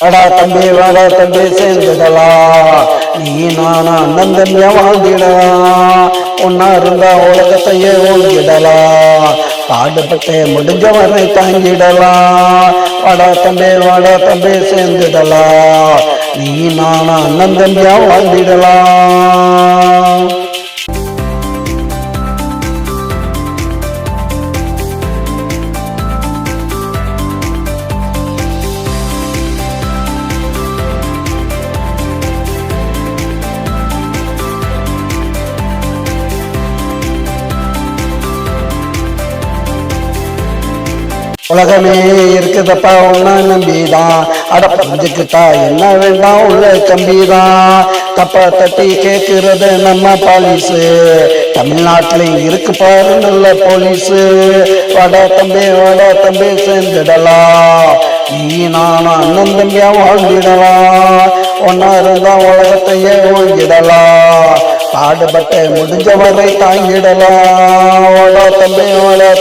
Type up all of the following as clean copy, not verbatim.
வாடா தம்பி சேர்ந்துடலாம். நீ நானா அண்ணன் தம்பியா வாழ்ந்திடலாம். ஒன்னா இருந்தா உலகத்தையே ஓங்கிடலாம். பாடுபட்டு முடிஞ்சவரை தாங்கிடலாம். வாடா தம்பி சேர்ந்துடலாம். நீ நானா அண்ணன் தம்பியா வாழ்ந்திடலாம். உலகமே இருக்குதப்பா ஒன்னா நம்பிதான். புரிஞ்சுக்கிட்டா என்ன வேண்டாம் உள்ள கம்பிதான். தப்பா தட்டி கேட்கிறது நம்ம பாலிசு. தமிழ்நாட்டிலையும் இருக்கு பாரு நல்ல போலீஸு. வாடா தம்பி சேர்ந்துடலாம். நீ நானும் அண்ணன் தம்பியா வாழ்ந்திடலாம். ஒன்னா இருந்தா உலகத்தையே ஓங்கிடலாம். பாடுபட்டு முடிஞ்சவரை தாங்கிடலாம். வாடா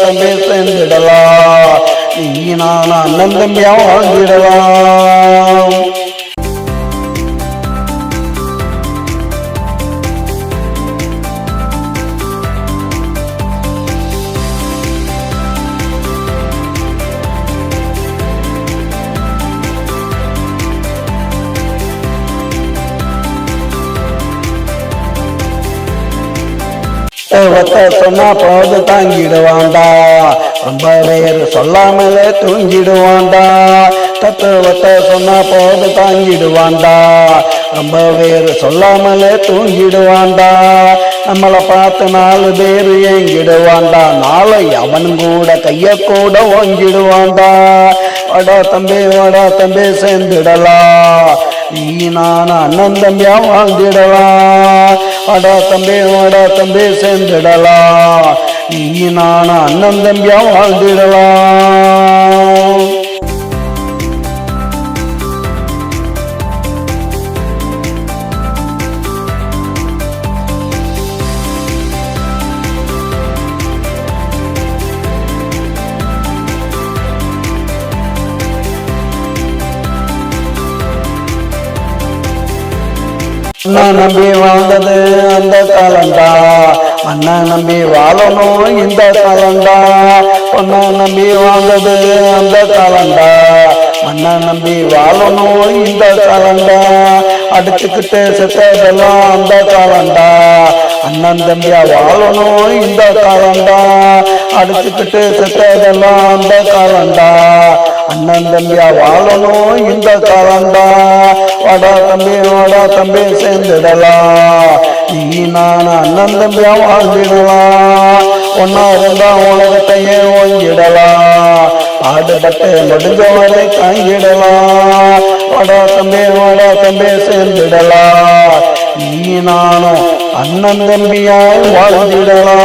தம்பி சேர்ந்துடலாம். நீ நானும் அண்ணன் தம்பியா வாழ்ந்திடலாம். சொன்னா போது தாங்கிடுவாண்டா. ரொம்ப பேர் சொல்லாமலே தூங்கிடுவாண்டா. தத்துவத்தை சொன்னா போது தாங்கிடுவாண்டா. ரொம்ப பேர் சொல்லாமலே தூங்கிடுவாண்டா. நம்மளை பார்த்து 4 பேர் ஏங்கிடுவாண்டா. நாளை அவன் கூட கைய கூட ஓங்கிடுவாண்டா. வாடா தம்பி சேர்ந்துடலாம். நீ நான் அண்ணன் தம்பியா வாழ்ந்திடலாம். வாடா தம்பி சேர்ந்துடலாம். நீ நான் அண்ணன் தம்பியா வாழ்ந்திடலாம். நம்பி வாழ்ந்தது அந்த காலண்டா. மண்ண நம்பி வாழணும் இந்த காலண்டா. பொண்ண நம்பி வாழ்ந்தது அந்த காலண்டா. மண்ண நம்பி வாழணும் இந்த காலண்டா. அடிச்சுக்கிட்டு செத்ததெல்லாம் அந்த காலண்டா. அண்ணன் தம்பியா வாழணும் இந்த காலண்டா. அடிச்சுக்கிட்டு செத்ததெல்லாம் அந்த காலண்டா. அண்ணன் தம்பியா வாழணும் இந்த காலண்டா. வாடா தம்பி சேர்ந்துடலாம். நீ நான் அண்ணன் தம்பியா வாழ்ந்திடலாம். ஒன்னா இருந்தா உலகத்தையே ஓங்கிடலாம். பாடுபட்டு முடிஞ்சவரை தாங்கிடலாம். வாடா தம்பி சேர்ந்துடலாம். நீ நானும் அண்ணன் தம்பியாய் வாழ்ந்திடலாம்.